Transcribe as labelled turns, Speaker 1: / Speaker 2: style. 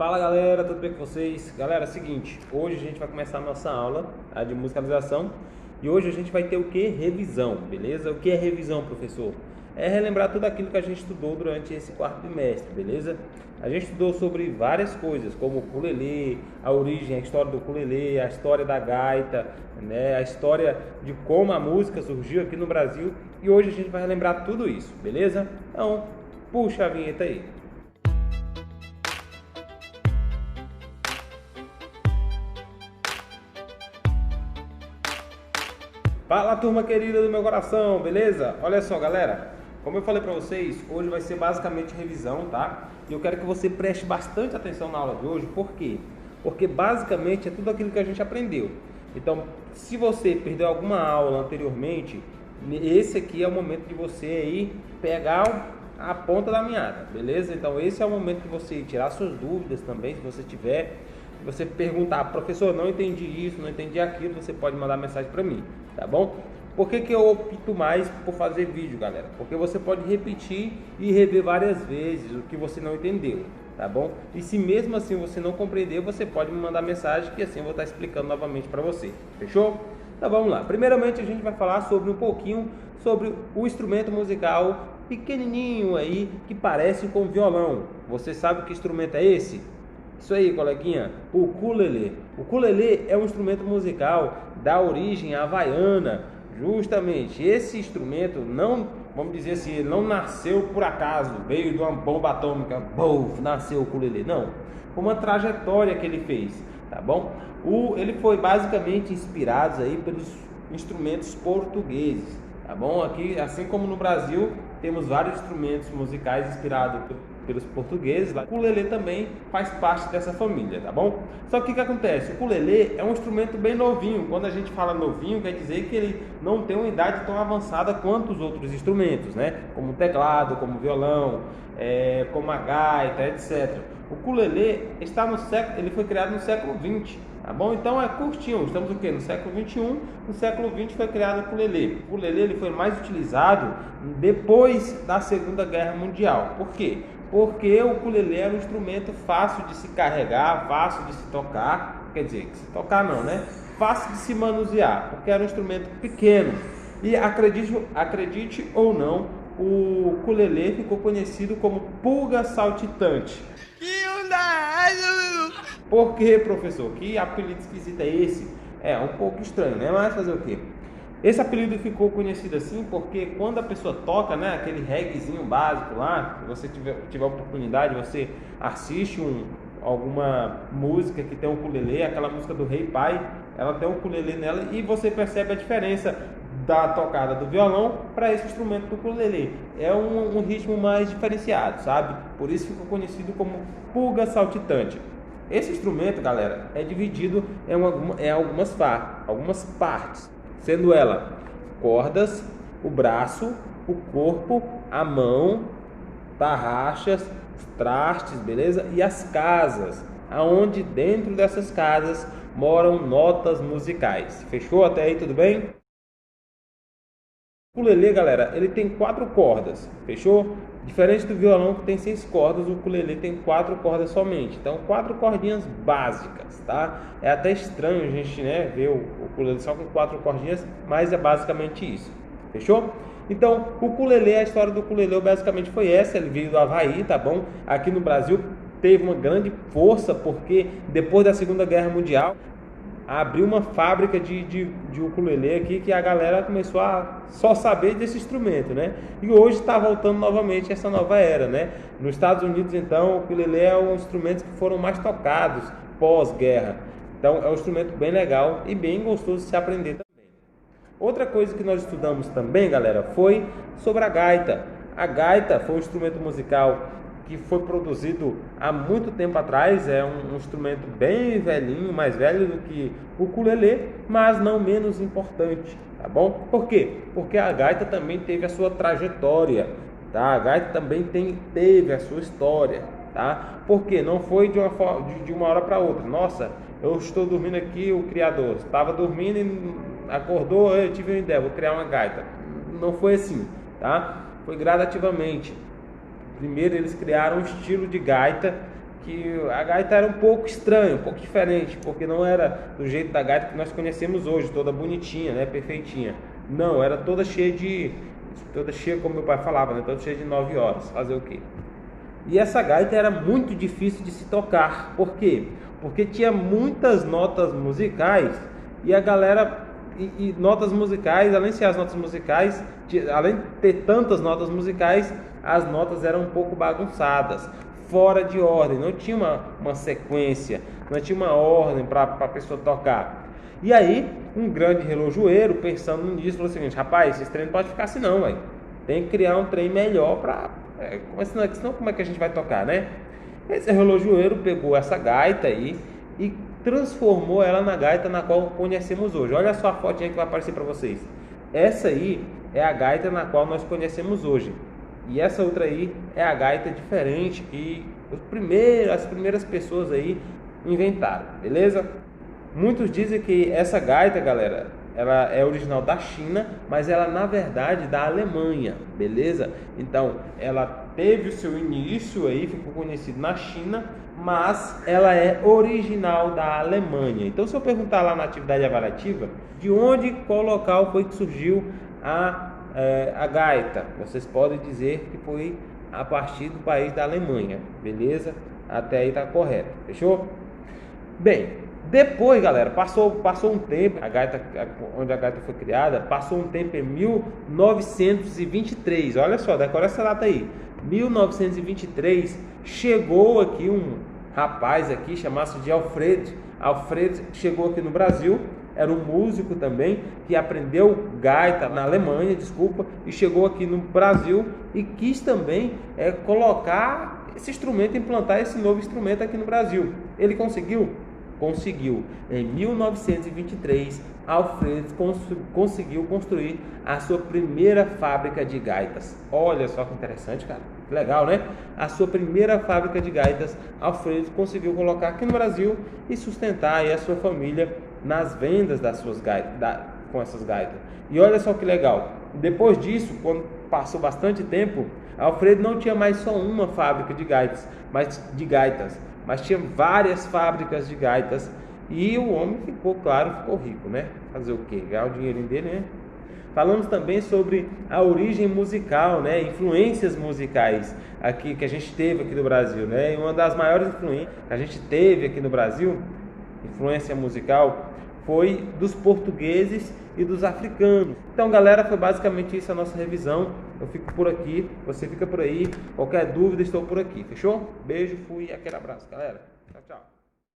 Speaker 1: Fala galera, tudo bem com vocês? Galera, é o seguinte, hoje a gente vai começar a nossa aula de musicalização e hoje a gente vai ter o que? Revisão, beleza? O que é revisão, professor? É relembrar tudo aquilo que a gente estudou durante esse quarto bimestre, beleza? A gente estudou sobre várias coisas, como o ukulele, a origem, a história do ukulele, a história da gaita, né? A história de como a música surgiu aqui no Brasil e hoje a gente vai relembrar tudo isso, beleza? Então, puxa a vinheta aí. Fala turma querida do meu coração, beleza? Olha só galera, como eu falei pra vocês, hoje vai ser basicamente revisão, tá? E eu quero que você preste bastante atenção na aula de hoje, por quê? Porque basicamente é tudo aquilo que a gente aprendeu. Então, se você perdeu alguma aula anteriormente, esse aqui é o momento de você aí pegar a ponta da meada, beleza? Então esse é o momento de você tirar suas dúvidas também, se você tiver. Você perguntar, professor, não entendi isso, não entendi aquilo, você pode mandar mensagem para mim, tá bom? Por que eu opto mais por fazer vídeo, galera? Porque você pode repetir e rever várias vezes o que você não entendeu, tá bom? E se mesmo assim você não compreender, você pode me mandar mensagem que assim eu vou estar explicando novamente para você, fechou? Então vamos lá. Primeiramente a gente vai falar sobre um pouquinho sobre o instrumento musical pequenininho aí que parece com violão. Você sabe que instrumento é esse? Isso aí, coleguinha, o ukulele. O ukulele é um instrumento musical da origem havaiana. Justamente, esse instrumento não, vamos dizer assim, ele não nasceu por acaso, veio de uma bomba atômica, nasceu o ukulele. Não, foi uma trajetória que ele fez, tá bom? Ele foi basicamente inspirado aí pelos instrumentos portugueses, tá bom? Aqui, assim como no Brasil, temos vários instrumentos musicais inspirados pelos portugueses. O ukulele também faz parte dessa família, tá bom? Só que o que acontece? O ukulele é um instrumento bem novinho. Quando a gente fala novinho, quer dizer que ele não tem uma idade tão avançada quanto os outros instrumentos, né? Como o teclado, como o violão, como a gaita, etc. O ukulele está no século, ele foi criado no século XX, tá bom? Então é curtinho. Estamos o quê? No século XXI. No século XX foi criado o ukulele. O ukulele ele foi mais utilizado depois da Segunda Guerra Mundial. Por quê? Porque o ukulele era um instrumento fácil de se carregar, fácil de se tocar, quer dizer, se tocar não, né? Fácil de se manusear, porque era um instrumento pequeno. E acredite ou não, o ukulele ficou conhecido como pulga saltitante. Por que, professor? Que apelido esquisito é esse? É um pouco estranho, né? Mas fazer o quê? Esse apelido ficou conhecido assim porque quando a pessoa toca, né, aquele reggaezinho básico lá, se você tiver oportunidade, você assiste alguma música que tem um ukulele, aquela música do Rei Pai, ela tem um ukulele nela e você percebe a diferença da tocada do violão para esse instrumento do ukulele. É um ritmo mais diferenciado, sabe? Por isso ficou conhecido como pulga saltitante. Esse instrumento, galera, é dividido em algumas partes, sendo ela cordas, o braço, o corpo, a mão, tarraxas, os trastes, beleza? E as casas, aonde dentro dessas casas moram notas musicais. Fechou até aí, tudo bem? O ukulele, galera, ele tem 4 cordas, fechou? Diferente do violão que tem 6 cordas, o ukulele tem 4 cordas somente. Então, 4 cordinhas básicas, tá? É até estranho a gente, né, ver o ukulele só com 4 cordinhas, mas é basicamente isso, fechou? Então, o ukulele, a história do ukulele basicamente foi essa, ele veio do Havaí, tá bom? Aqui no Brasil teve uma grande força, porque depois da Segunda Guerra Mundial, abriu uma fábrica de ukulele aqui que a galera começou a só saber desse instrumento, né? E hoje está voltando novamente essa nova era, né? Nos Estados Unidos, então, o ukulele é um instrumento que foram mais tocados pós-guerra. Então, é um instrumento bem legal e bem gostoso de se aprender também. Outra coisa que nós estudamos também, galera, foi sobre a gaita. A gaita foi um instrumento musical que foi produzido há muito tempo atrás, é um instrumento bem velhinho, mais velho do que o ukulele, mas não menos importante, tá bom? Por quê? Porque a gaita também teve a sua trajetória, tá? A gaita também teve a sua história, tá? Porque não foi de uma hora para outra. Nossa, eu estou dormindo aqui, o criador estava dormindo e acordou, eu tive uma ideia, vou criar uma gaita. Não foi assim, tá? Foi gradativamente. Primeiro eles criaram um estilo de gaita que a gaita era um pouco estranha, um pouco diferente, porque não era do jeito da gaita que nós conhecemos hoje, toda bonitinha, né, perfeitinha. Não, era toda cheia como meu pai falava, né, toda cheia de 9 horas. Fazer o quê? E essa gaita era muito difícil de se tocar. Por quê? Porque tinha muitas notas musicais e a galera e notas musicais, além de ser as notas musicais, além de ter tantas notas musicais, as notas eram um pouco bagunçadas, fora de ordem, não tinha uma sequência, não tinha uma ordem para a pessoa tocar. E aí, um grande relojoeiro, pensando nisso, falou o seguinte: rapaz, esse trem não pode ficar assim não, véio. Tem que criar um trem melhor para... senão como é que a gente vai tocar, né? Esse relojoeiro pegou essa gaita aí e transformou ela na gaita na qual conhecemos hoje. Olha só a fotinha que vai aparecer para vocês. Essa aí é a gaita na qual nós conhecemos hoje. E essa outra aí é a gaita diferente que as primeiras pessoas aí inventaram, beleza? Muitos dizem que essa gaita, galera, ela é original da China, mas ela na verdade da Alemanha, beleza? Então, ela teve o seu início aí, ficou conhecido na China, mas ela é original da Alemanha. Então, se eu perguntar lá na atividade avaliativa, de onde, qual local foi que surgiu a gaita, vocês podem dizer que foi a partir do país da Alemanha, beleza? Até aí tá correto, fechou? Bem, depois, galera, passou um tempo, onde a gaita foi criada, passou um tempo em 1923, olha só, decora essa data aí, 1923, chegou aqui um rapaz aqui, chamado de Alfred chegou aqui no Brasil, era um músico também, que aprendeu gaita na Alemanha, e chegou aqui no Brasil e quis também colocar esse instrumento, implantar esse novo instrumento aqui no Brasil. Ele conseguiu? Conseguiu. Em 1923, Alfred conseguiu construir a sua primeira fábrica de gaitas. Olha só que interessante, cara. Legal, né? A sua primeira fábrica de gaitas, Alfred conseguiu colocar aqui no Brasil e sustentar aí a sua família nas vendas das suas gaitas, com essas gaitas. E olha só que legal. Depois disso, quando passou bastante tempo, Alfred não tinha mais só uma fábrica de gaitas, mas tinha várias fábricas de gaitas. E o homem ficou rico, né? Fazer o quê? Ganhar o dinheirinho dele, né? Falamos também sobre a origem musical, né? Influências musicais aqui que a gente teve aqui no Brasil, né? E uma das maiores influências que a gente teve aqui no Brasil, influência musical, foi dos portugueses e dos africanos. Então, galera, foi basicamente isso a nossa revisão. Eu fico por aqui, você fica por aí. Qualquer dúvida, estou por aqui, fechou? Beijo, fui, aquele abraço, galera. Tchau, tchau.